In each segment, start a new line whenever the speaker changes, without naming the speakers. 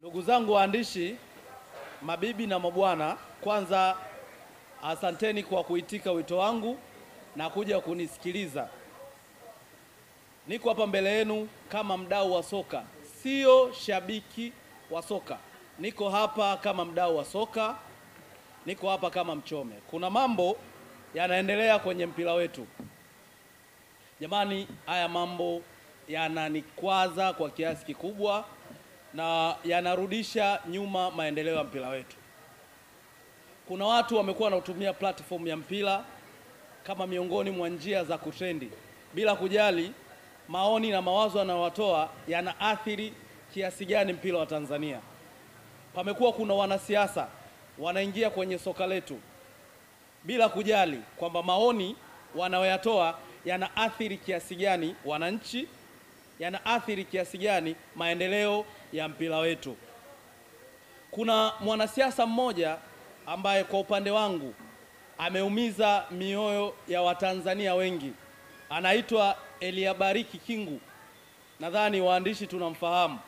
Ndugu zangu waandishi, mabibi na mabwana, kwanza asanteni kwa kuitika wito wangu na kuja kunisikiliza. Niko hapa mbele yenu kama mdau wa soka, sio shabiki wa soka. Niko hapa kama mdau wa soka, niko hapa kama mchome. Kuna mambo yanaendelea kwenye mpira wetu. Jamani, haya mambo yananikwaza kwa kiasi kikubwa na yanarudisha nyuma maendeleo ya mpira wetu. Kuna watu wamekuwa wanatumia platform ya mpira kama miongoni mwa njia za kutrendi bila kujali maoni na mawazo yanayowatoa yanaathiri kiasi gani mpira wa Tanzania. Pamekuwa kuna wanasiasa wanaingia kwenye soka letu bila kujali kwamba maoni wanayoyatoa yanaathiri kiasi gani wananchi, yanaathiri kiasi gani maendeleo ya mpira wetu. Kuna mwanasiasa mmoja ambaye kwa upande wangu ameumiza mioyo ya Watanzania wengi. Anaitwa Eliabariki Kingu. Nadhani waandishi tunamfahamu.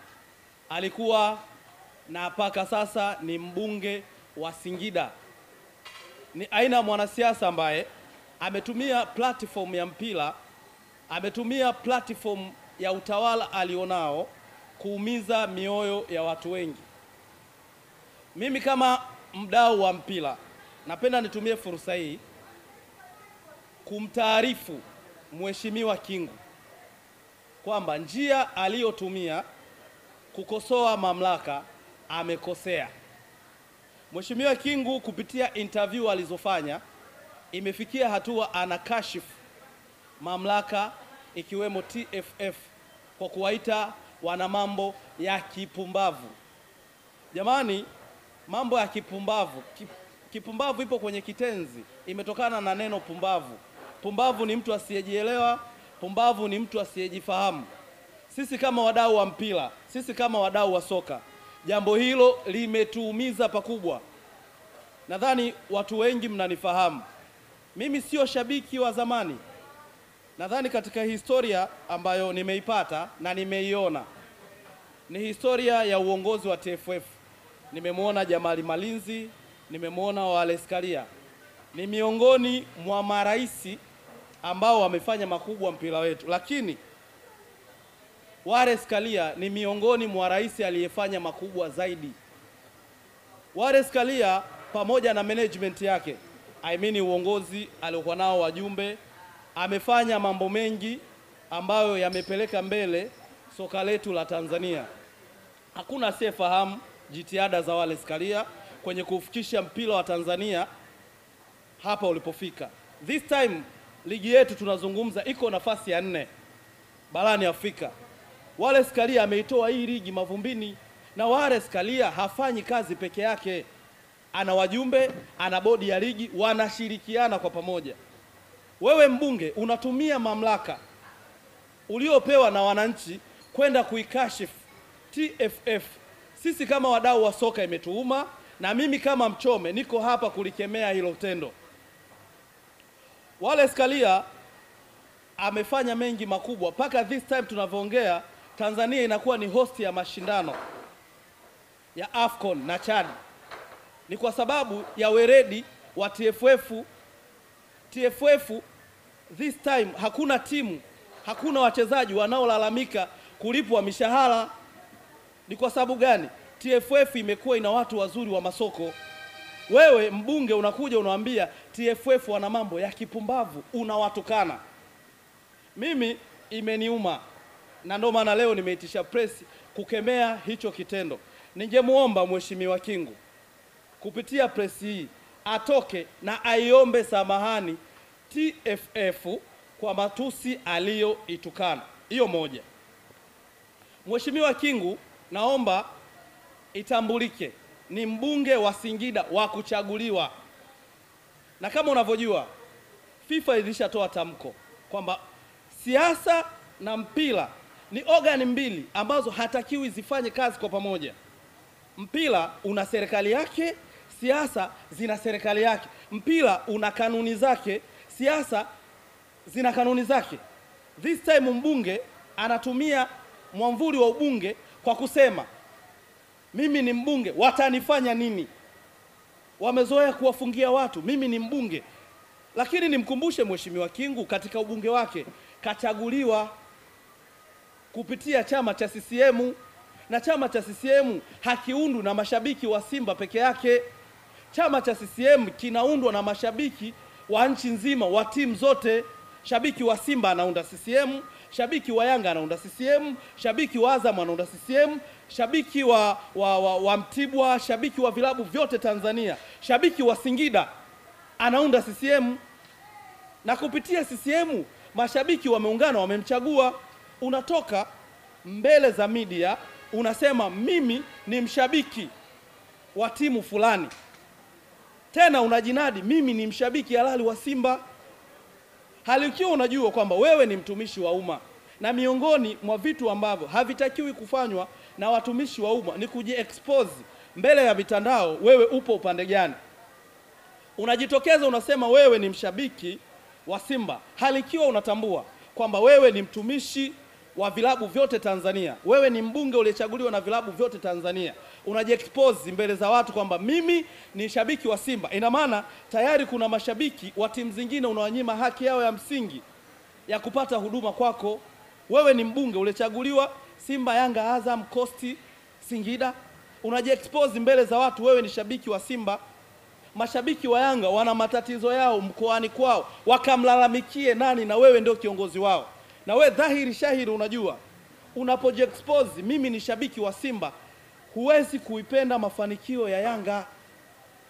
Alikuwa na paka sasa ni mbunge wa Singida. Ni aina mwanasiasa ambaye ametumia platform ya mpira, ametumia platform ya utawala alionao kuumiza mioyo ya watu wengi. Mimi kama mdau wa mpira napenda nitumie fursa hii kumtaarifu Mheshimiwa Kingu kwamba njia aliyotumia kukosoa mamlaka amekosea. Mheshimiwa Kingu kupitia interview alizofanya imefikia hatua anakashifu mamlaka ikiwemo TFF kwa kuwaita wana mambo ya kipumbavu. Jamani, mambo ya kipumbavu, kipumbavu ipo kwenye kitenzi, imetokana na neno pumbavu. Pumbavu ni mtu asiyejielewa, pumbavu ni mtu asiyejifahamu. Sisi kama wadau wa mpira, sisi kama wadau wa soka, jambo hilo limetuumiza pakubwa. Nadhani watu wengi mnanifahamu. Mimi sio shabiki wa zamani. Nadhani katika historia ambayo nimeipata na nimeiona ni historia ya uongozi wa TFF. Nimemwona Jamali Malinzi, nimemwona Wallace Karia. Ni miongoni mwa maraisi ambao wamefanya makubwa mpira wetu, lakini Wallace Karia ni miongoni mwa rais aliyefanya makubwa zaidi. Wallace Karia pamoja na management yake, uongozi aliokuwa nao, wajumbe, amefanya mambo mengi ambayo yamepeleka mbele soka letu la Tanzania. Hakuna asiyefahamu jitihada za Wallace Karia kwenye kufikisha mpira wa Tanzania hapa ulipofika. This time ligi yetu tunazungumza iko nafasi ya 4 barani Afrika. Wallace Karia ameitoa hii ligi mavumbini, na Wallace Karia hafanyi kazi peke yake. Ana wajumbe, ana bodi ya ligi, wanashirikiana kwa pamoja. Wewe mbunge unatumia mamlaka uliopewa na wananchi kwenda kuikashifu TFF. Sisi kama wadau wa soka imetuuma, na mimi kama mchome niko hapa kulikemea hilo tendo. Wallace Karia amefanya mengi makubwa. Paka this time tunavyoongea, Tanzania inakuwa ni host ya mashindano ya AFCON na Chad. Ni kwa sababu ya weredi wa TFF. TFF this time hakuna timu, hakuna wachezaji wanaolalamika kulipwa mishahara. Ni kwa sababu gani? TFF imekuwa ina watu wazuri wa masoko. Wewe mbunge unakuja unawaambia TFF wana mambo ya kipumbavu, unawatukana. Mimi imeniuma, na ndio maana leo nimeitisha press kukemea hicho kitendo. Ningemuomba Mheshimiwa Kingu kupitia press hii atoke na aiombe samahani TFF kwa matusi aliyoitukana. Hiyo moja. Mheshimiwa Kingu, naomba itambulike ni mbunge wa Singida wa kuchaguliwa. Na kama unavyojua FIFA ilishatoa tamko kwamba siasa na mpira ni organ mbili ambazo hatakiwi zifanye kazi kwa pamoja. Mpira una serikali yake, siasa zina serikali yake. Mpira una kanuni zake, siasa zina kanuni zake. This time mbunge anatumia mwamvuli wa ubunge kwa kusema mimi ni mbunge, watanifanya nini? Wamezoea kuwafungia watu, mimi ni mbunge. Lakini nimkumbushe Mheshimiwa Kingu, katika ubunge wake kachaguliwa kupitia chama cha CCM, na chama cha CCM hakiundwi na mashabiki wa Simba peke yake. Chama cha CCM kinaundwa na mashabiki wa nchi nzima, wa timu zote. Shabiki wa Simba anaunda CCM, shabiki wa Yanga anaunda CCM, shabiki wa Azam anaunda CCM, shabiki wa Mtibwa, shabiki wa vilabu vyote Tanzania, shabiki wa Singida anaunda CCM. Na kupitia CCM mashabiki wameungana, wamemchagua. Unatoka mbele za media unasema mimi ni mshabiki wa timu fulani, tena unajinadi mimi ni mshabiki halali wa Simba, hali ukiwa unajua kwamba wewe ni mtumishi wa umma. Na miongoni mwa vitu ambavyo havitakiwi kufanywa na watumishi wa umma ni kujiexpose mbele ya mitandao. Wewe upo upande gani? Unajitokeza unasema wewe ni mshabiki wa Simba, hali ikiwa unatambua kwamba wewe ni mtumishi wa vilabu vyote Tanzania, wewe ni mbunge uliyechaguliwa na vilabu vyote Tanzania. Unajiexpose mbele za watu kwamba mimi ni shabiki wa Simba. Ina maana tayari kuna mashabiki wa timu zingine unawanyima haki yao ya msingi ya kupata huduma kwako. Wewe ni mbunge uliyechaguliwa Simba, Yanga, Azam, Coast, Singida. Unajiexpose mbele za watu, wewe ni shabiki wa Simba. Mashabiki wa Yanga wana matatizo yao mkoani kwao, wakamlalamikie nani? Na wewe ndio kiongozi wao. Na wewe dhahiri shahiri unajua unapojiexpose mimi ni shabiki wa Simba, huwezi kuipenda mafanikio ya Yanga.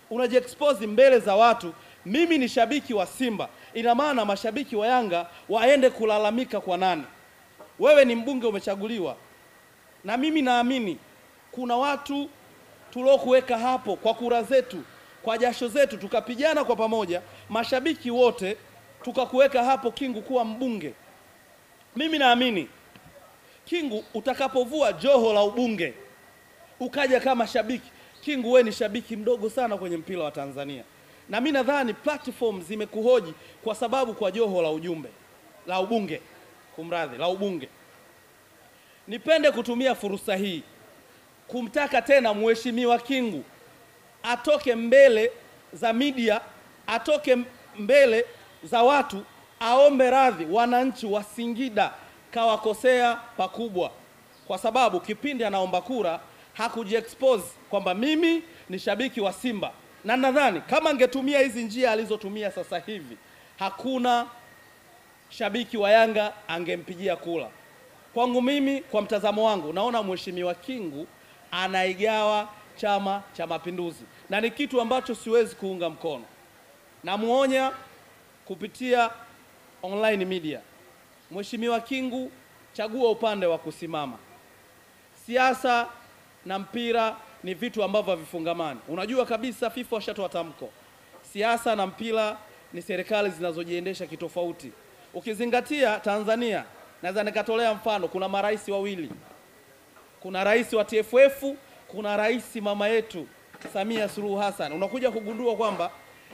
Unajiexpose mbele za watu, mimi ni shabiki wa Simba, ina maana mashabiki wa Yanga waende kulalamika kwa nani? Wewe ni mbunge umechaguliwa, na mimi naamini kuna watu tuliokuweka hapo kwa kura zetu, kwa jasho zetu, tukapigana kwa pamoja, mashabiki wote tukakuweka hapo Kingu kuwa mbunge. Mimi naamini Kingu, utakapovua joho la ubunge ukaja kama shabiki, Kingu wewe ni shabiki mdogo sana kwenye mpira wa Tanzania. Na mimi nadhani platform zimekuhoji kwa sababu kwa joho la ujumbe la ubunge, la ubunge. Nipende kutumia fursa hii kumtaka tena Mheshimiwa Kingu atoke mbele za media, atoke mbele za watu, aombe radhi wananchi wa Singida, kawakosea pakubwa, kwa sababu kipindi anaomba kura hakujiexpose kwamba mimi ni shabiki wa Simba. Na nadhani kama angetumia hizi njia alizotumia sasa hivi, hakuna shabiki wa Yanga angempigia kura. Kwangu mimi, kwa mtazamo wangu, naona Mheshimiwa Kingu anaigawa Chama cha Mapinduzi, na ni kitu ambacho siwezi kuunga mkono. Namuonya kupitia online media, Mheshimiwa Kingu, chagua upande wa kusimama. Siasa na mpira ni vitu ambavyo havifungamani. Unajua kabisa FIFA washatoa tamko, siasa na mpira ni serikali zinazojiendesha kitofauti. Ukizingatia Tanzania, naweza nikatolea mfano, kuna marais wawili, kuna rais wa TFF, kuna rais mama yetu Samia Suluhu Hassan. Unakuja kugundua kwamba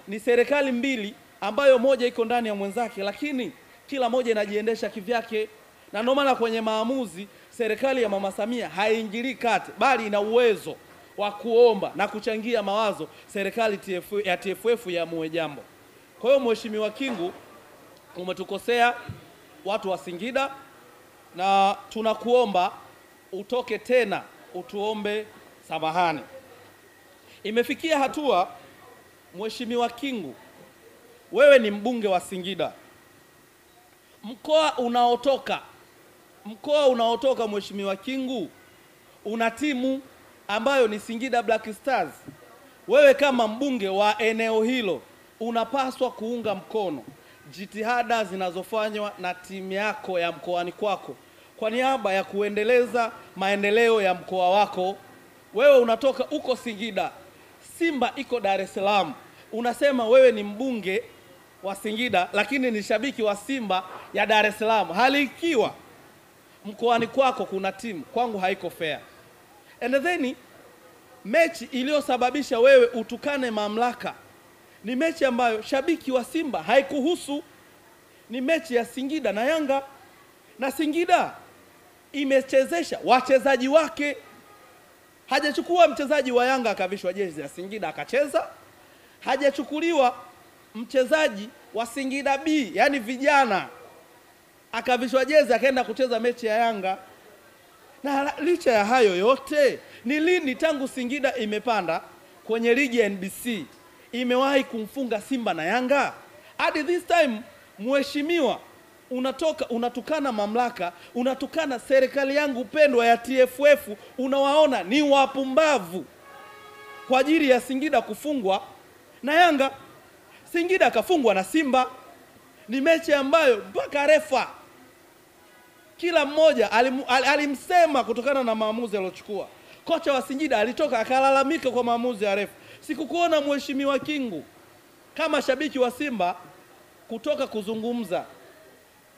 ni serikali mbili ambayo moja iko ndani ya mwenzake, lakini kila moja inajiendesha kivyake. Na ndio maana kwenye maamuzi serikali ya mama Samia haingilii kati, bali ina uwezo wa kuomba na kuchangia mawazo serikali ya TFF yaamue jambo. Kwa hiyo Mheshimiwa Kingu, umetukosea watu wa Singida, na tunakuomba utoke tena utuombe samahani. Imefikia hatua Mheshimiwa Kingu, wewe ni mbunge wa Singida. Mkoa unaotoka Mheshimiwa Kingu una timu ambayo ni Singida Black Stars. Wewe kama mbunge wa eneo hilo unapaswa kuunga mkono jitihada zinazofanywa na timu yako ya mkoani kwako kwa niaba ya kuendeleza maendeleo ya mkoa wako. Wewe unatoka uko Singida, Simba iko Dar es Salaam. Unasema wewe ni mbunge wa Singida lakini ni shabiki wa Simba ya Dar es Salaam, hali ikiwa mkoani kwako kuna timu. Kwangu haiko fair. And then mechi iliyosababisha wewe utukane mamlaka ni mechi ambayo shabiki wa Simba haikuhusu. Ni mechi ya Singida na Yanga, na Singida imechezesha wachezaji wake. Hajachukua mchezaji wa Yanga akavishwa jezi ya Singida akacheza. Hajachukuliwa mchezaji wa Singida B, yani vijana, akavishwa jezi akaenda kucheza mechi ya Yanga. Na licha ya hayo yote, ni lini tangu Singida imepanda kwenye ligi ya NBC imewahi kumfunga Simba na Yanga? Hadi this time mheshimiwa unatukana mamlaka, unatukana serikali yangu pendwa ya TFF, unawaona ni wapumbavu kwa ajili ya Singida kufungwa na Yanga. Singida akafungwa na Simba, ni mechi ambayo mpaka refa kila mmoja alimsema kutokana na maamuzi aliyochukua. Kocha wa Singida alitoka akalalamika kwa maamuzi ya refa. Sikukuona mheshimiwa Kingu kama shabiki wa Simba kutoka kuzungumza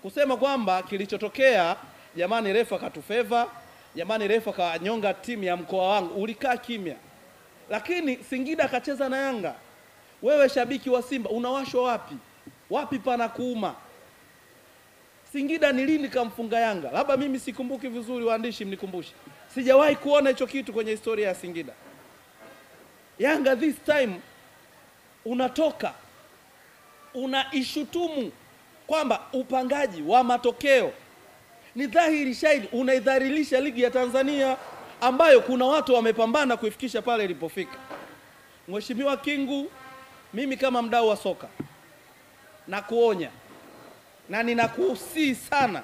kusema kwamba kilichotokea, jamani refa katufeva, jamani refa kanyonga timu ya mkoa wangu. Ulikaa kimya. Lakini Singida akacheza na Yanga. Wewe shabiki wa Simba unawashwa wapi? Wapi pana kuuma? Singida ni lini kamfunga Yanga? Labda mimi sikumbuki vizuri, waandishi mnikumbushe. Sijawahi kuona hicho kitu kwenye historia ya Singida. Yanga this time unatoka unaishutumu kwamba upangaji wa matokeo ni dhahiri shahidi unaidhalilisha ligi ya Tanzania ambayo kuna watu wamepambana kuifikisha pale ilipofika. Mheshimiwa Kingu, mimi kama mdau wa soka na kuonya na ninakusihi sana,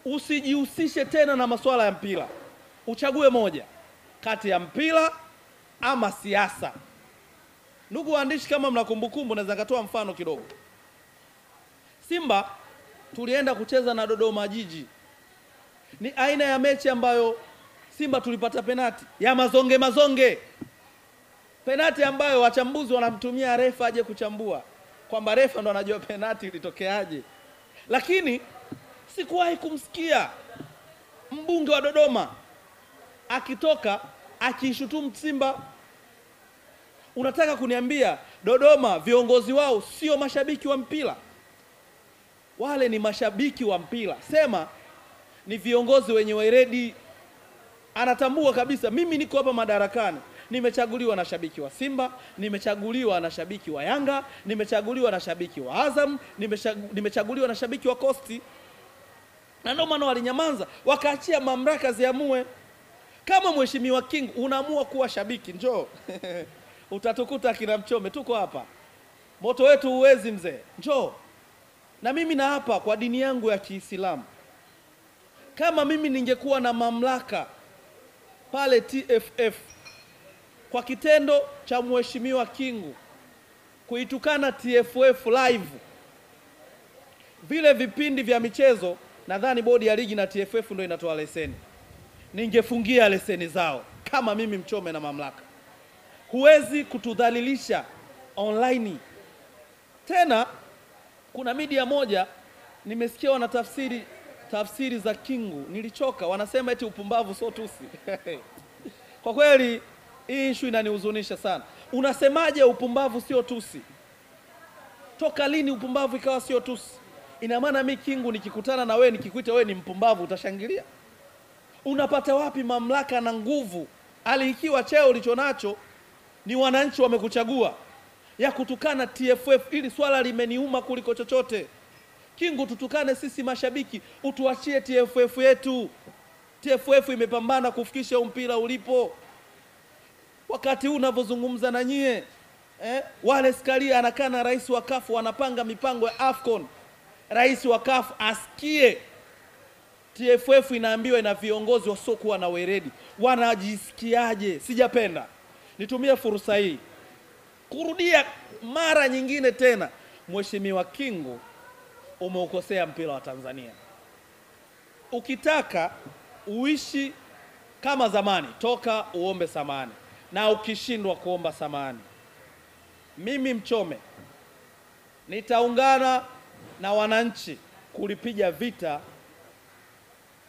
usijihusishe tena na masuala ya mpira. Uchague moja kati ya mpira ama siasa. Ndugu waandishi, kama mnakumbukumbu naweza katoa mfano kidogo. Simba tulienda kucheza na Dodoma Jiji. Ni aina ya mechi ambayo Simba tulipata penati ya mazonge. Penati ambayo wachambuzi wanamtumia refa aje kuchambua kwamba refa ndo anajua penati ilitokeaje. Lakini sikuwahi kumsikia mbunge wa Dodoma akitoka akishutumu Simba. Unataka kuniambia Dodoma viongozi wao sio mashabiki wa mpira? Wale ni mashabiki wa mpira. Sema ni viongozi wenye weledi. Anatambua kabisa mimi niko hapa madarakani, nimechaguliwa na shabiki wa Simba, nimechaguliwa na shabiki wa Yanga, nimechaguliwa na shabiki wa Azam, nimechaguliwa na shabiki wa Coast. Na ndio maana walinyamaza, wakaachia mamlaka ziamue. Kama mheshimiwa King unaamua kuwa shabiki, njoo. Utatukuta kina Mchome, tuko hapa. Moto wetu uwezi mzee, njoo. Na mimi na hapa kwa dini yangu ya Kiislamu, kama mimi ningekuwa na mamlaka pale TFF kwa kitendo cha mheshimiwa Kingu kuitukana TFF live, vile vipindi vya michezo, nadhani bodi ya ligi na TFF ndio inatoa leseni, ningefungia leseni zao kama mimi Mchome na mamlaka. Huwezi kutudhalilisha online. Tena kuna media moja nimesikia wana tafsiri za Kingu, nilichoka. Wanasema eti upumbavu sio tusi. Kwa kweli hii issue inanihuzunisha sana. Unasemaje upumbavu sio tusi? Toka lini upumbavu ikawa sio tusi? Ina maana mimi Kingu nikikutana na wewe nikikuita wewe ni mpumbavu utashangilia? Unapata wapi mamlaka na nguvu alikiwa cheo ulichonacho ni wananchi wamekuchagua ya kutukana TFF? Ili swala limeniuma kuliko chochote. Kingu, tutukane sisi mashabiki, utuachie TFF yetu. TFF imepambana kufikisha mpira ulipo. Wakati huu unavyozungumza na nyie, wale Skalia anakaa na rais wa CAF wanapanga mipango ya AFCON. Rais wa CAF asikie TFF inaambiwa ina viongozi wasiokuwa na weledi. Wanajisikiaje? Sijapenda. Nitumie fursa hii kurudia mara nyingine tena, mheshimiwa Kingu, umeukosea mpira wa Tanzania. Ukitaka uishi kama zamani, toka uombe samahani. Na ukishindwa kuomba samahani, mimi Mchome nitaungana na wananchi kulipiga vita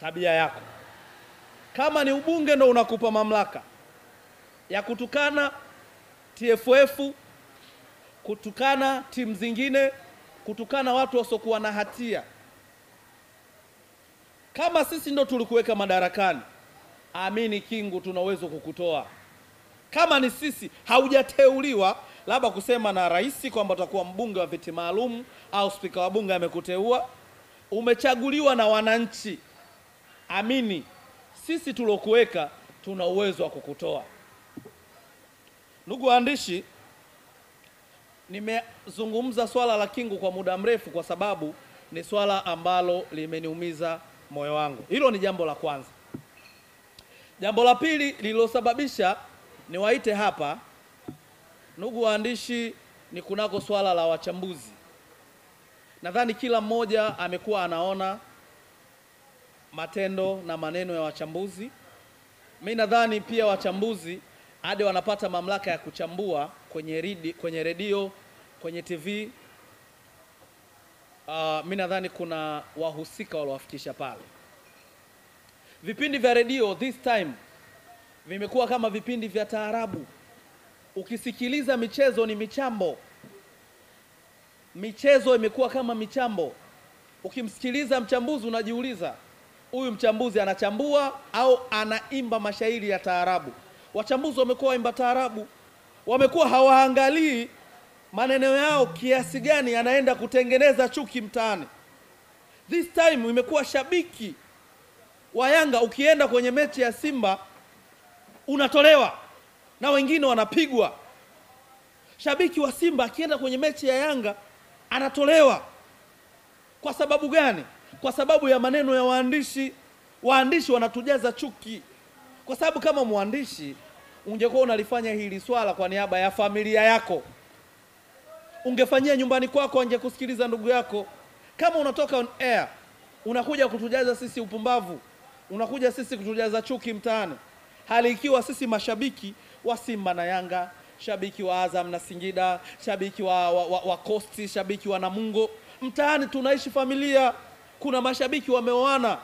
tabia yako. Kama ni ubunge ndo unakupa mamlaka ya kutukana TFF, kutukana timu zingine, kutukana watu wasiokuwa na hatia, kama sisi ndo tulikuweka madarakani, amini Kingu, tuna uwezo kukutoa. Kama ni sisi, haujateuliwa labda kusema na rais kwamba utakuwa mbunge wa viti maalum au spika wa bunge amekuteua, umechaguliwa na wananchi. Amini sisi tulokuweka tuna uwezo wa kukutoa. Ndugu waandishi, nimezungumza swala la Kingu kwa muda mrefu kwa sababu ni swala ambalo limeniumiza moyo wangu. Hilo ni jambo la kwanza. Jambo la pili lililosababisha niwaite hapa, ndugu waandishi, ni kunako swala la wachambuzi. Nadhani kila mmoja amekuwa anaona matendo na maneno ya wachambuzi. Mimi nadhani pia wachambuzi hadi wanapata mamlaka ya kuchambua kwenye redio, kwenye TV. Mimi nadhani kuna wahusika waliowafikisha pale. Vipindi vya redio this time vimekuwa kama vipindi vya taarabu. Ukisikiliza michezo ni michambo. Michezo imekuwa kama michambo. Ukimsikiliza mchambuzi unajiuliza, huyu mchambuzi anachambua au anaimba mashairi ya taarabu? Wachambuzi wamekuwa waimba taarabu. Wamekuwa hawaangalii maneno yao kiasi gani anaenda kutengeneza chuki mtaani. This time imekuwa shabiki wa Yanga ukienda kwenye mechi ya Simba unatolewa na wengine wanapigwa. Shabiki wa Simba akienda kwenye mechi ya Yanga anatolewa. Kwa sababu gani? Kwa sababu ya maneno ya waandishi. Waandishi wanatujaza chuki. Kwa sababu kama mwandishi ungekuwa unalifanya hili swala kwa niaba ya familia yako, ungefanyia nyumbani kwako, angekusikiliza ndugu yako. Kama unatoka on air unakuja kutujaza sisi upumbavu, unakuja sisi kutujaza chuki mtaani, hali ikiwa sisi mashabiki wa Simba na Yanga, shabiki wa Azam na Singida, shabiki wa Coast, shabiki wa Namungo, mtaani tunaishi familia. Kuna mashabiki wameoana.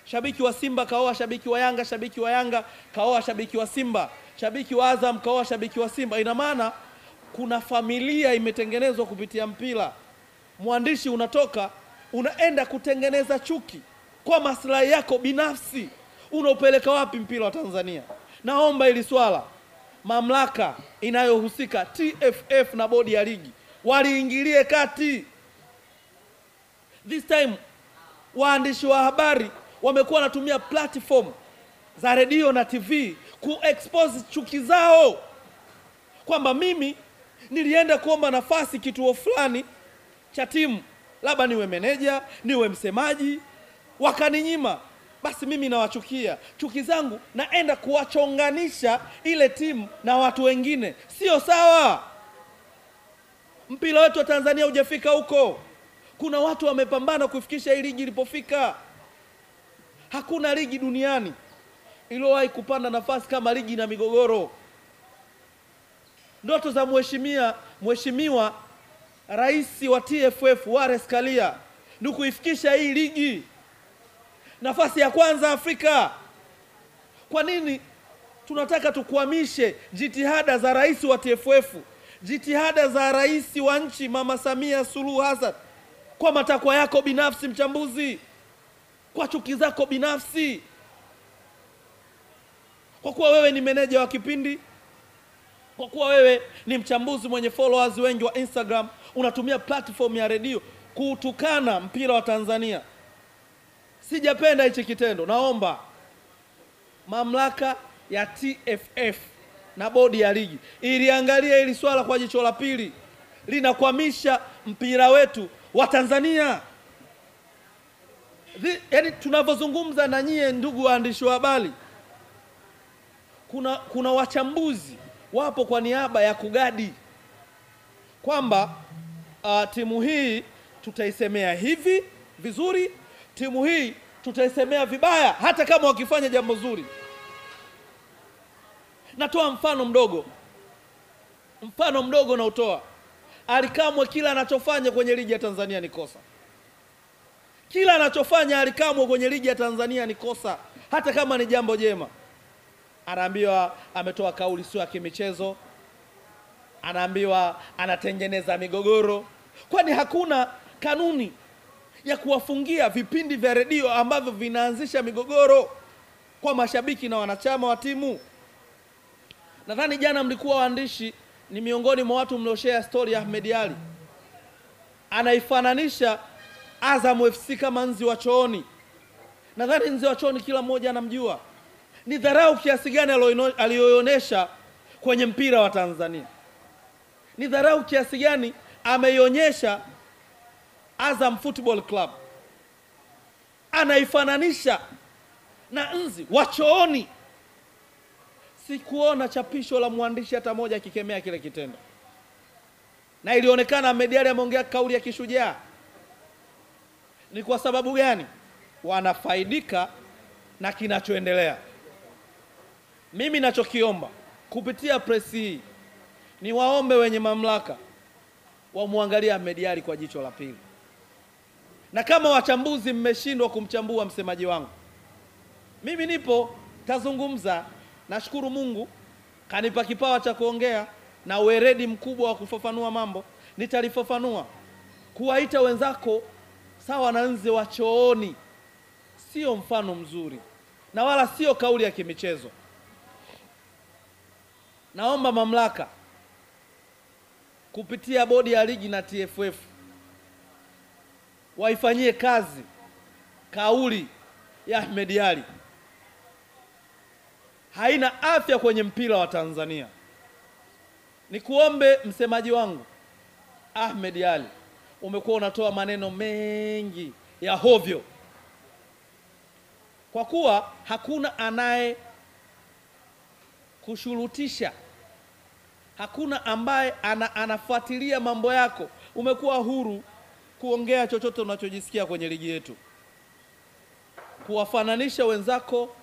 Shabiki wa Simba kaoa shabiki wa Yanga, shabiki wa Yanga kaoa shabiki wa Simba, shabiki wa Azam kaoa shabiki wa Simba. Ina maana kuna familia imetengenezwa kupitia mpira. Mwandishi unatoka unaenda kutengeneza chuki kwa maslahi yako binafsi. Unaupeleka wapi mpira wa Tanzania? Naomba ili swala mamlaka inayohusika TFF na bodi ya ligi waliingilie kati. This time waandishi wa habari wamekuwa wanatumia platform za redio na TV kuexpose chuki zao, kwamba mimi nilienda kuomba nafasi kituo fulani cha timu, labda niwe meneja, niwe msemaji, wakaninyima, basi mimi nawachukia. Chuki zangu naenda kuwachonganisha ile timu na watu wengine. Sio sawa. Mpira wetu wa Tanzania hujafika huko. Kuna watu wamepambana kufikisha hii ligi ilipofika. Hakuna ligi duniani iliyowahi kupanda nafasi kama ligi na migogoro. Ndoto za mheshimiwa rais wa TFF Wallace Karia ni kuifikisha hii ligi nafasi ya kwanza Afrika. Kwa nini tunataka tukwamishe jitihada za rais wa TFF, jitihada za rais wa nchi Mama Samia Suluhu Hassan, kwa matakwa yako binafsi mchambuzi, kwa chuki zako binafsi? Kwa kuwa wewe ni meneja wa kipindi, kwa kuwa wewe ni mchambuzi mwenye followers wengi wa Instagram, unatumia platform ya redio kutukana mpira wa Tanzania. Sijapenda hichi kitendo. Naomba mamlaka ya TFF na bodi ya ligi iliangalia hili swala kwa jicho la pili. Linakwamisha mpira wetu wa Tanzania. Yaani tunavyozungumza na nyie ndugu waandishi wa habari, kuna wachambuzi wapo kwa niaba ya kugadi kwamba timu hii tutaisemea hivi vizuri, timu hii tutaisemea vibaya, hata kama wakifanya jambo zuri. Natoa mfano mdogo na utoa. Ally Kamwe kila anachofanya kwenye ligi ya Tanzania ni kosa. Kila anachofanya Ally Kamwe kwenye ligi ya Tanzania ni kosa, hata kama ni jambo jema. Anaambiwa ametoa kauli sio ya kimichezo, anaambiwa anatengeneza migogoro. Kwani hakuna kanuni ya kuwafungia vipindi vya redio ambavyo vinaanzisha migogoro? kwa mashabiki na wanachama wa timu. Nadhani jana mlikuwa waandishi, ni miongoni mwa watu mlioshare story ya Ahmed Ally. Anaifananisha Azam FC kama nzi wa chooni. Nadhani nzi wa chooni kila mmoja anamjua. Ni dharau kiasi gani aliyoonyesha kwenye mpira wa Tanzania. Ni dharau kiasi gani ameionyesha Azam Football Club. Anaifananisha na nzi wa chooni. Sikuona chapisho la mwandishi hata moja akikemea kile kitendo. Na ilionekana Ahmed Ally ameongea kauli ya kishujaa. Ni kwa sababu gani? Wanafaidika na kinachoendelea. Mimi nachokiomba kupitia press hii ni waombe wenye mamlaka wamwangalie Ahmed Ally kwa jicho la pili. Na kama wachambuzi mmeshindwa kumchambua msemaji wangu, mimi nipo, tazungumza. Nashukuru Mungu kanipa kipawa cha kuongea na uweredi mkubwa wa kufafanua mambo. Nitalifafanua. Kuwaita wenzako sawa na nzi wa chooni sio mfano mzuri, na wala sio kauli ya kimichezo. Naomba mamlaka kupitia bodi ya ligi na TFF waifanyie kazi kauli ya Ahmed Ally. Haina afya kwenye mpira wa Tanzania. Nikuombe msemaji wangu Ahmed Ally, umekuwa unatoa maneno mengi ya hovyo. Kwa kuwa hakuna anaye kushurutisha, hakuna ambaye anafuatilia mambo yako, umekuwa huru kuongea chochote unachojisikia kwenye ligi yetu. Kuwafananisha wenzako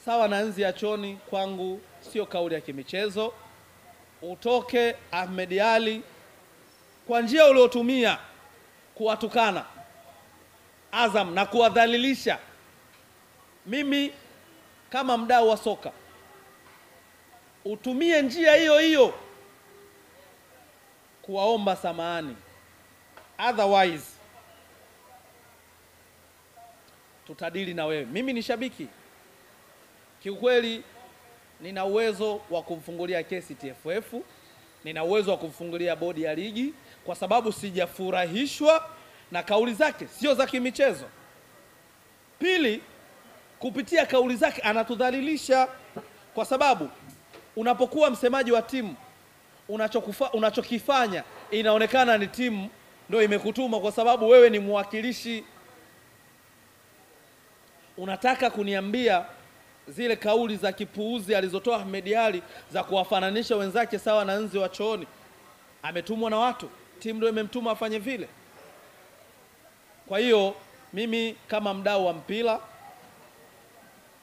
sawa na nzi ya chooni kwangu sio kauli ya kimichezo. Utoke Ahmed Ally kwa njia uliotumia kuwatukana Azam na kuwadhalilisha. Mimi kama mdau wa soka utumie njia hiyo hiyo kuwaomba samahani. Otherwise tutadili na wewe. Mimi ni shabiki. Kiukweli nina uwezo wa kumfungulia kesi TFF, nina uwezo wa kumfungulia bodi ya ligi kwa sababu sijafurahishwa na kauli zake, sio za kimichezo. Pili, kupitia kauli zake anatudhalilisha, kwa sababu unapokuwa msemaji wa timu unachokifanya inaonekana ni timu ndio imekutuma, kwa sababu wewe ni mwakilishi. Unataka kuniambia zile kauli za kipuuzi alizotoa Ahmed Ally za kuwafananisha wenzake sawa na nzi wa chooni ametumwa na watu? Timu ndio imemtuma afanye vile. Kwa hiyo mimi kama mdau wa mpira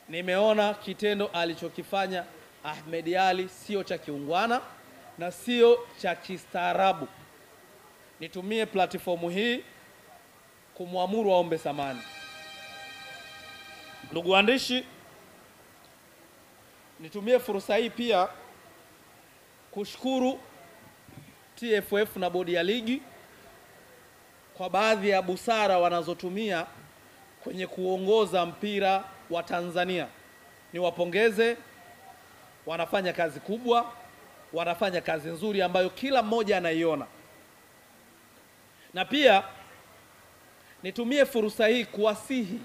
nimeona kitendo alichokifanya Ahmed Ally sio cha kiungwana na sio cha kistaarabu. Nitumie platformu hii kumwamuru waombe samahani. Ndugu waandishi, nitumie fursa hii pia kushukuru TFF na bodi ya ligi kwa baadhi ya busara wanazotumia kwenye kuongoza mpira wa Tanzania. Niwapongeze, wanafanya kazi kubwa, wanafanya kazi nzuri ambayo kila mmoja anaiona. Na pia nitumie fursa hii kuwasihi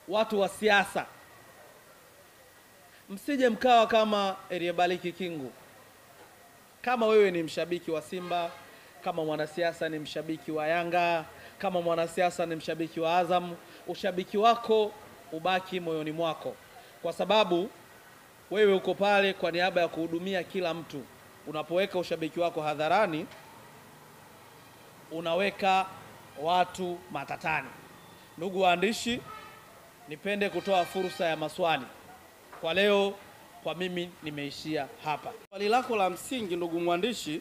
watu wa siasa, msije mkawa kama Eliabaliki Kingu. Kama wewe ni mshabiki wa Simba, kama mwanasiasa ni mshabiki wa Yanga, kama mwanasiasa ni mshabiki wa Azam, ushabiki wako ubaki moyoni mwako, kwa sababu wewe uko pale kwa niaba ya kuhudumia kila mtu. Unapoweka ushabiki wako hadharani, unaweka watu matatani. Ndugu waandishi, nipende kutoa fursa ya maswali. Kwa leo kwa mimi nimeishia hapa. Swali lako la msingi ndugu mwandishi,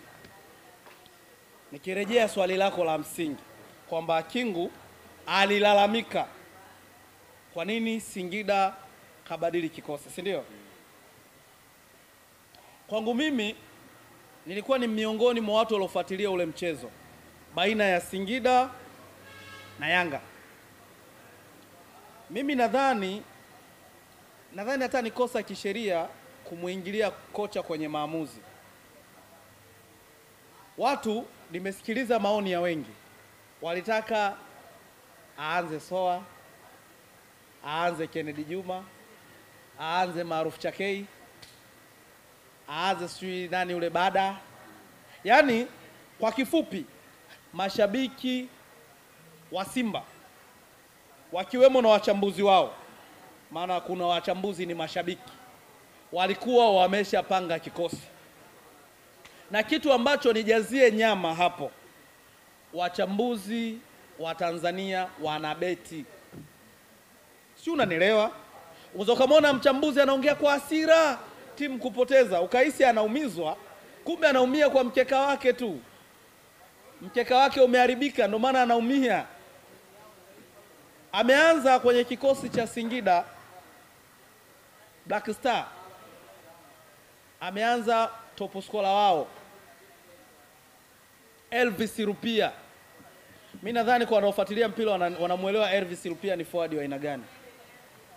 nikirejea swali lako la msingi kwamba Kingu alilalamika kwa nini Singida kabadili kikosi, si ndio? Kwangu mimi nilikuwa ni miongoni mwa watu waliofuatilia ule mchezo baina ya Singida na Yanga. Mimi nadhani hata ni kosa kisheria kumuingilia kocha kwenye maamuzi. Watu, nimesikiliza maoni ya wengi, walitaka aanze Soa, aanze Kennedy Juma, aanze Maruf Chakei, aanze sui nani ule Bada. Yaani kwa kifupi, mashabiki wa Simba wakiwemo na wachambuzi wao, maana kuna wachambuzi ni mashabiki, walikuwa wameshapanga kikosi. Na kitu ambacho nijazie nyama hapo, wachambuzi wa Tanzania wanabeti. Si unanielewa? Uzokamona mchambuzi anaongea kwa hasira, timu kupoteza, ukahisi anaumizwa, kumbe anaumia kwa mkeka wake tu. Mkeka wake umeharibika, ndio maana anaumia. Ameanza kwenye kikosi cha Singida Black Star, ameanza top scorer wao Elvis Rupia. Mimi nadhani kwa wanaofuatilia mpira wanamuelewa Elvis Rupia ni forward wa aina gani.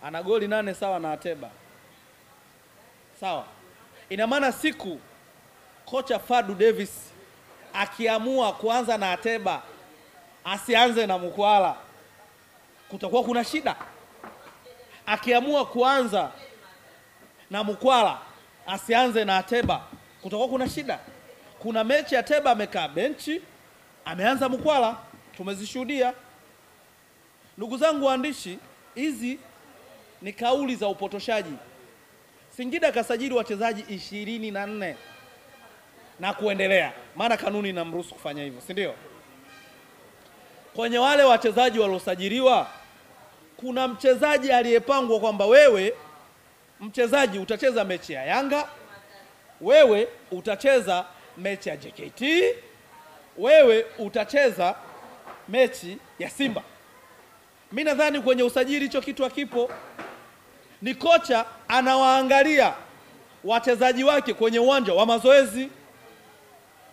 Ana goli 8 sawa na Ateba. Sawa. Ina maana siku kocha Fadu Davis akiamua kuanza na Ateba, asianze na Mukwala, kutakuwa kuna shida. Akiamua kuanza na Mukwala, asianze na Ateba, kutakuwa kuna shida. Kuna mechi Ateba amekaa benchi, ameanza Mukwala, tumezishuhudia. Ndugu zangu waandishi, hizi ni kauli za upotoshaji. Singida kasajili wachezaji 24 na kuendelea, maana kanuni inamruhusu kufanya hivyo, si ndio? Kwenye wale wachezaji waliosajiliwa, kuna mchezaji aliyepangwa kwamba wewe mchezaji utacheza mechi ya Yanga, wewe utacheza mechi ya JKT, wewe utacheza mechi ya Simba. Mimi nadhani kwenye usajili hicho kitu hakipo. Ni kocha anawaangalia wachezaji wake kwenye uwanja wa mazoezi,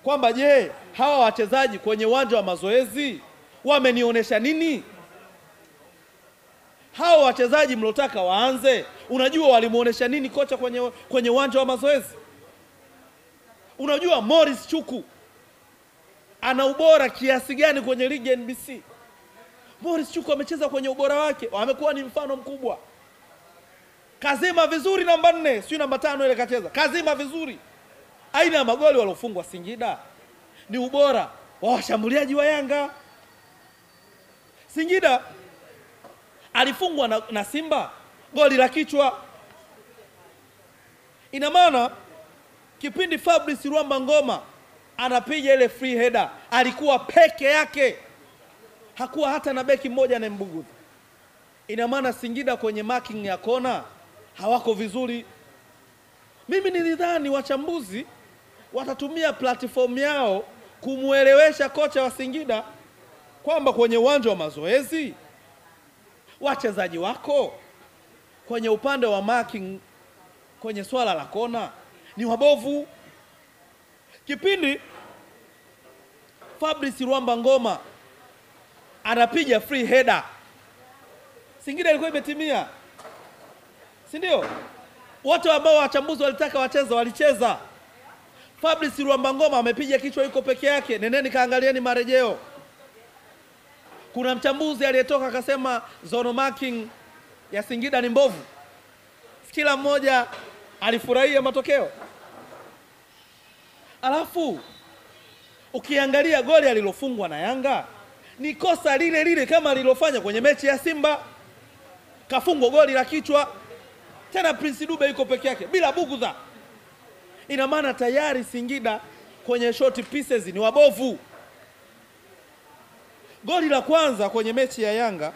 kwamba je, hawa wachezaji kwenye uwanja wa mazoezi wamenionyesha nini? Hawa wachezaji mlotaka waanze, unajua walimuonesha nini kocha kwenye uwanja wa mazoezi? Unajua Morris Chuku ana ubora kiasi gani kwenye ligi NBC? Morris Chuku amecheza kwenye ubora wake, amekuwa ni mfano mkubwa. Kazima vizuri namba 4, sio namba 5 ile kacheza. Kazima vizuri. Aina ya magoli waliofungwa Singida ni ubora wa washambuliaji wa Yanga. Singida alifungwa na Simba goli la kichwa. Ina maana kipindi Fabrice Ruamba Ngoma anapiga ile free header alikuwa peke yake, hakuwa hata na beki mmoja anayembugudha. Ina maana Singida kwenye marking ya kona hawako vizuri. Mimi nilidhani wachambuzi watatumia platform yao kumuelewesha kocha wa Singida kwamba kwenye uwanja wa mazoezi wachezaji wako kwenye upande wa marking, kwenye swala la kona ni wabovu. Kipindi Fabrice Ruamba Ngoma anapiga free header, Singida ilikuwa imetimia, si ndio? Wote ambao wachambuzi walitaka wacheza walicheza. Fabrice Ruamba Ngoma amepiga kichwa, yuko peke yake. Nendeni kaangalieni marejeo. Kuna mchambuzi aliyetoka akasema zone marking ya Singida ni mbovu. Kila mmoja alifurahia matokeo. Alafu ukiangalia goli alilofungwa na Yanga ni kosa lile lile kama alilofanya kwenye mechi ya Simba. Kafungwa goli la kichwa, tena Prince Dube yuko peke yake bila bugudha. Ina maana tayari Singida kwenye short pieces ni wabovu. Goli la kwanza kwenye mechi ya Yanga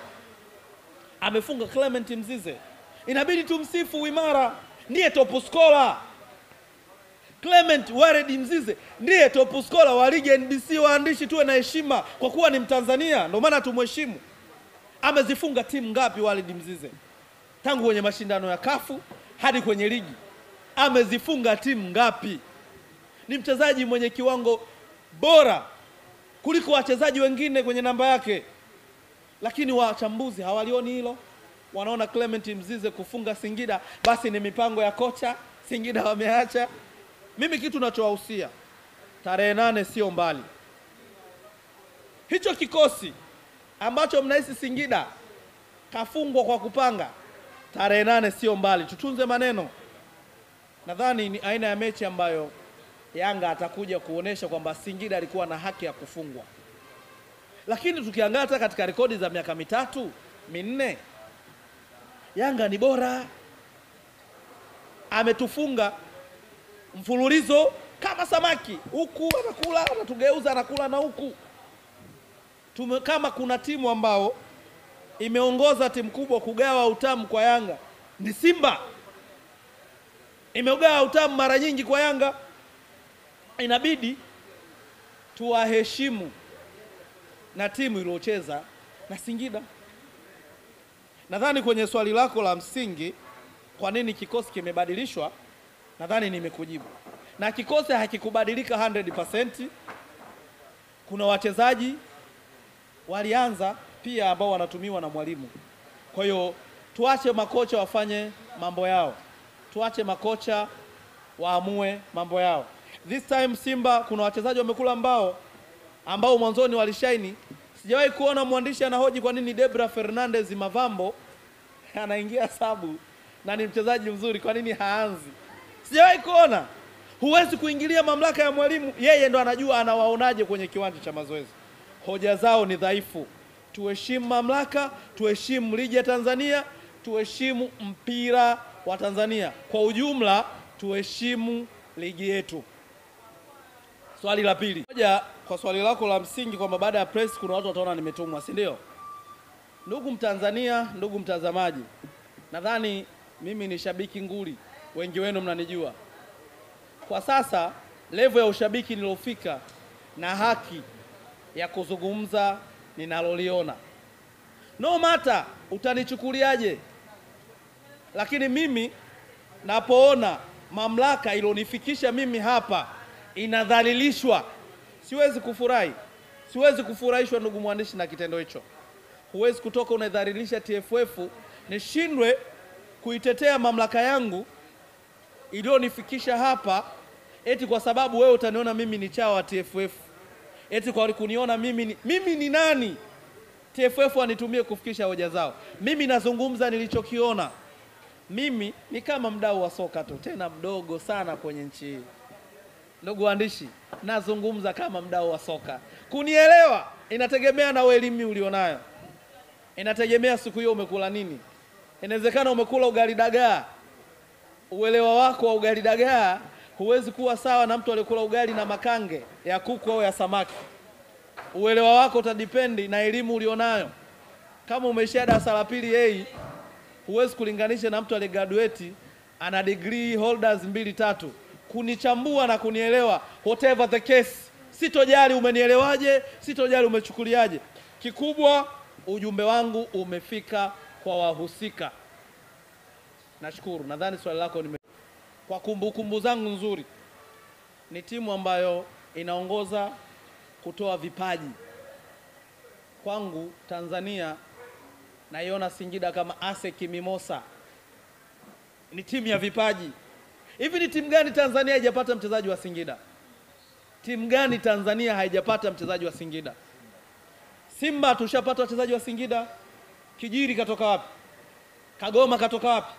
amefunga Clement Mzize. Inabidi tumsifu Wimara, ndiye top scorer. Clement Wared Mzize ndiye top scorer wa ligi NBC. Waandishi tuwe na heshima kwa kuwa ni Mtanzania, ndio maana tumheshimu. Amezifunga timu ngapi Wared Mzize? Tangu kwenye mashindano ya kafu hadi kwenye ligi amezifunga timu ngapi? Ni mchezaji mwenye kiwango bora kuliko wachezaji wengine kwenye namba yake, lakini wachambuzi hawalioni hilo. wanaona Clement Mzize kufunga Singida basi ni mipango ya kocha, Singida wameacha. Mimi kitu ninachowahusia, tarehe 8 sio mbali. Hicho kikosi ambacho mnahisi Singida kafungwa kwa kupanga, tarehe 8 sio mbali. Tutunze maneno. Nadhani ni aina ya mechi ambayo Yanga atakuja kuonesha kwamba Singida alikuwa na haki ya kufungwa. Lakini tukiangalia katika rekodi za miaka mitatu, minne, Yanga ni bora. Ametufunga mfululizo kama samaki. Huku anakula, anatugeuza, anakula na huku. Kama kuna timu ambao imeongoza timu kubwa kugawa utamu kwa Yanga, ni Simba. Imegawa utamu mara nyingi kwa Yanga. Inabidi tuwaheshimu na timu iliyocheza na Singida. Nadhani kwenye swali lako la msingi, kwa nini kikosi kimebadilishwa, nadhani nimekujibu. Na kikosi hakikubadilika 100%. Kuna wachezaji walianza pia ambao wanatumiwa na mwalimu. Kwa hiyo tuache makocha wafanye mambo yao. Tuache makocha waamue mambo yao. This time Simba kuna wachezaji wamekula ambao mwanzoni walishaini. Sijawahi kuona mwandishi anahoji kwa nini Debra Fernandez Mavambo anaingia sabu na ni mchezaji mzuri, kwa nini haanzi? Sijawahi kuona. Huwezi kuingilia mamlaka ya mwalimu, yeye ndo anajua anawaonaje kwenye kiwanja cha mazoezi. Hoja zao ni dhaifu. Tuheshimu mamlaka, tuheshimu ligi ya Tanzania, tuheshimu mpira wa Tanzania. Kwa ujumla tuheshimu ligi yetu. Swali la pili. Moja, kwa swali lako la msingi kwamba baada ya press kuna watu wataona nimetumwa, si ndio? Ndugu Mtanzania, ndugu mtazamaji, nadhani mimi ni shabiki nguli, wengi wenu mnanijua. Kwa sasa level ya ushabiki nilofika na haki ya kuzungumza ninaloliona. No matter utanichukuliaje, lakini mimi napoona mamlaka ilonifikisha mimi hapa inadhalilishwa, siwezi kufurahi. Siwezi kufurahishwa ndugu mwandishi na kitendo hicho. Huwezi kutoka unadhalilisha TFF nishindwe kuitetea mamlaka yangu iliyonifikisha hapa eti kwa sababu wewe utaniona mimi ni chawa wa TFF. Eti kwa kuniona mimi ni nani? TFF wanitumie kufikisha hoja zao. Mimi nazungumza nilichokiona. Mimi ni kama mdau wa soka tu, tena mdogo sana kwenye nchi hii. Ndugu waandishi, nazungumza kama mdau wa soka. Kunielewa inategemea na elimu ulionayo. Inategemea siku hiyo umekula nini. Inawezekana umekula ugali dagaa. Uelewa wako wa ugali dagaa huwezi kuwa sawa na mtu aliyekula ugali na makange ya kuku au ya samaki. Uelewa wako utadipendi na elimu ulionayo. Kama umeishia darasa la pili A, huwezi kulinganisha na mtu aliyegraduate ana degree holders 2-3. Kunichambua na kunielewa, whatever the case, sitojali umenielewaje, sitojali umechukuliaje. Kikubwa ujumbe wangu umefika kwa wahusika. Nashukuru. Nadhani swali lako kwa kumbukumbu zangu nzuri, ni timu ambayo inaongoza kutoa vipaji. Kwangu Tanzania naiona Singida kama ASEC Mimosa. Ni timu ya vipaji. Hivi ni timu gani Tanzania haijapata mchezaji wa Singida? Timu gani Tanzania haijapata mchezaji wa Singida? Simba tushapata wachezaji wa Singida. Kijiri katoka wapi? Kagoma katoka wapi?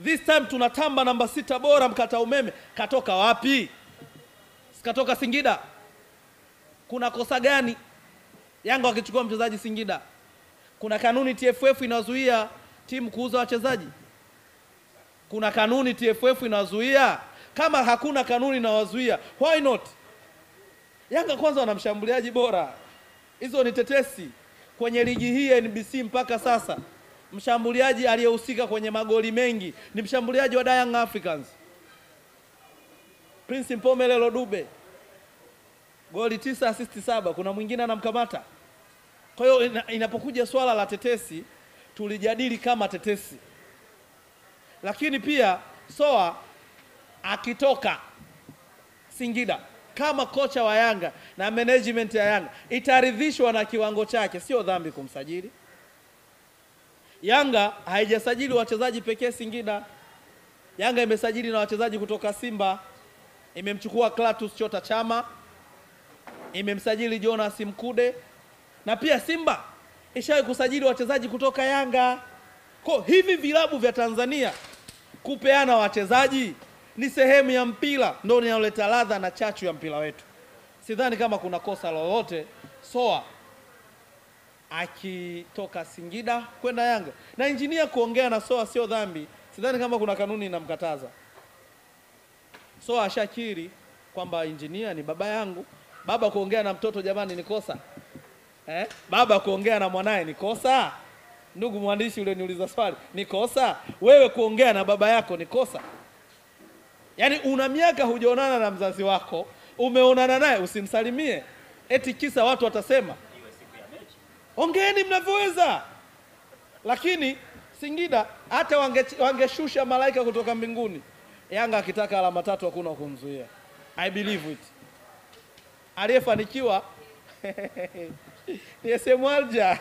This time tunatamba namba 6 bora mkata umeme, katoka wapi? Sikatoka Singida. Kuna kosa gani Yanga wakichukua mchezaji Singida? Kuna kanuni TFF inazuia timu kuuza wachezaji? Kuna kanuni TFF inazuia? Kama hakuna kanuni inawazuia, why not? Yanga kwanza wana mshambuliaji bora. Hizo ni tetesi. Kwenye ligi hii ya NBC mpaka sasa, mshambuliaji aliyehusika kwenye magoli mengi ni mshambuliaji wa Young Africans, Prince Mpomelelo Dube. Goli 9, assist 7. Kuna mwingine anamkamata. Kwa hiyo inapokuja swala la tetesi, tulijadili kama tetesi. Lakini pia Soa akitoka Singida kama kocha wa Yanga na management ya Yanga itaridhishwa na kiwango chake, sio dhambi kumsajili. Yanga haijasajili wachezaji pekee Singida. Yanga imesajili na wachezaji kutoka Simba. Imemchukua Clatous Chota Chama, imemsajili Jonas Mkude, na pia Simba ishawahi kusajili wachezaji kutoka Yanga. Kwa hivi vilabu vya Tanzania kupeana wachezaji ni sehemu ya mpira, ndio inaleta ladha na chachu ya mpira wetu. Sidhani kama kuna kosa lolote Soa akitoka Singida kwenda Yanga, na injinia kuongea na Soa sio dhambi. Sidhani kama kuna kanuni inamkataza. Soa ashakiri kwamba injinia ni baba yangu. Baba kuongea na mtoto jamani ni kosa? Baba kuongea na mwanae ni kosa? Ndugu mwandishi ule niuliza swali, ni kosa? Wewe kuongea na baba yako ni kosa? Yaani una miaka hujaonana na mzazi wako, umeonana naye usimsalimie. Eti kisa watu watasema. Ongeeni mnavyoweza. Lakini Singida hata wangeshusha malaika kutoka mbinguni, Yanga akitaka alama 3 hakuna kumzuia. I believe it. Aliyefanikiwa ni SM Alger.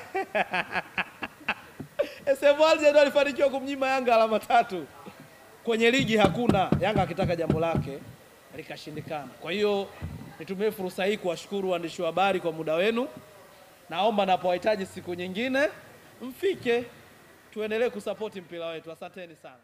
SM Alger ndio alifanikiwa kumnyima Yanga alama 3. Kwenye ligi hakuna. Yanga akitaka jambo lake likashindikana. Kwa hiyo nitumie fursa hii kuwashukuru waandishi wa habari kwa muda wenu. Naomba napowahitaji siku nyingine mfike, tuendelee kusapoti mpira wetu. Asanteni sana.